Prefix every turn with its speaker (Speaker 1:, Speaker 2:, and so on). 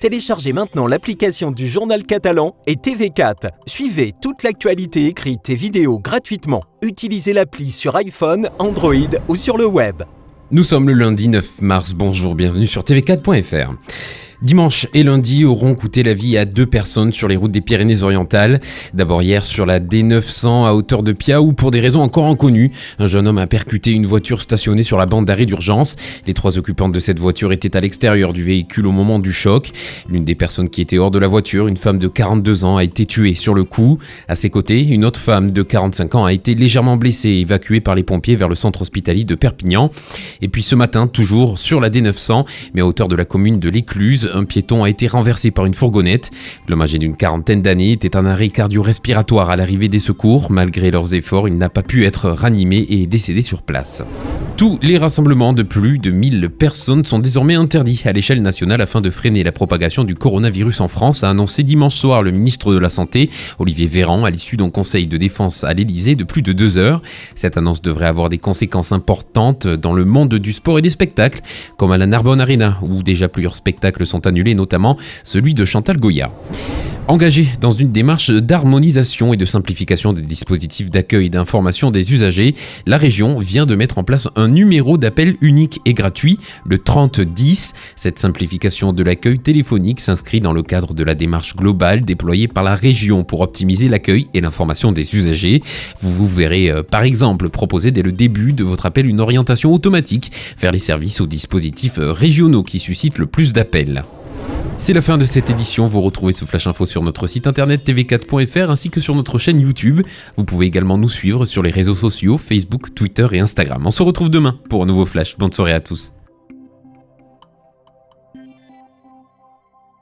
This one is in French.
Speaker 1: Téléchargez maintenant l'application du Journal Catalan et TV4. Suivez toute l'actualité écrite et vidéo gratuitement. Utilisez l'appli sur iPhone, Android ou sur le web.
Speaker 2: Nous sommes le lundi 9 mars, bonjour, bienvenue sur tv4.fr. Dimanche et lundi auront coûté la vie à 2 personnes sur les routes des Pyrénées-Orientales. D'abord hier sur la D900 à hauteur de Pia où pour des raisons encore inconnues, un jeune homme a percuté une voiture stationnée sur la bande d'arrêt d'urgence. Les 3 occupantes de cette voiture étaient à l'extérieur du véhicule au moment du choc. L'une des personnes qui était hors de la voiture, une femme de 42 ans, a été tuée sur le coup. À ses côtés, une autre femme de 45 ans a été légèrement blessée et évacuée par les pompiers vers le centre hospitalier de Perpignan. Et puis ce matin, toujours sur la D900, mais à hauteur de la commune de l'Écluse, un piéton a été renversé par une fourgonnette. L'homme âgé d'une quarantaine d'années était en arrêt cardio-respiratoire à l'arrivée des secours. Malgré leurs efforts, il n'a pas pu être ranimé et est décédé sur place. Tous les rassemblements de plus de 1000 personnes sont désormais interdits à l'échelle nationale afin de freiner la propagation du coronavirus en France, a annoncé dimanche soir le ministre de la Santé, Olivier Véran, à l'issue d'un conseil de défense à l'Élysée de plus de 2 heures. Cette annonce devrait avoir des conséquences importantes dans le monde du sport et des spectacles, comme à la Narbonne Arena, où déjà plusieurs spectacles sont annulés, notamment celui de Chantal Goya. Engagé dans une démarche d'harmonisation et de simplification des dispositifs d'accueil et d'information des usagers, la région vient de mettre en place un numéro d'appel unique et gratuit, le 3010. Cette simplification de l'accueil téléphonique s'inscrit dans le cadre de la démarche globale déployée par la région pour optimiser l'accueil et l'information des usagers. Vous vous verrez par exemple proposer dès le début de votre appel une orientation automatique vers les services ou dispositifs régionaux qui suscitent le plus d'appels. C'est la fin de cette édition, vous retrouvez ce Flash Info sur notre site internet tv4.fr ainsi que sur notre chaîne YouTube. Vous pouvez également nous suivre sur les réseaux sociaux Facebook, Twitter et Instagram. On se retrouve demain pour un nouveau Flash. Bonne soirée à tous.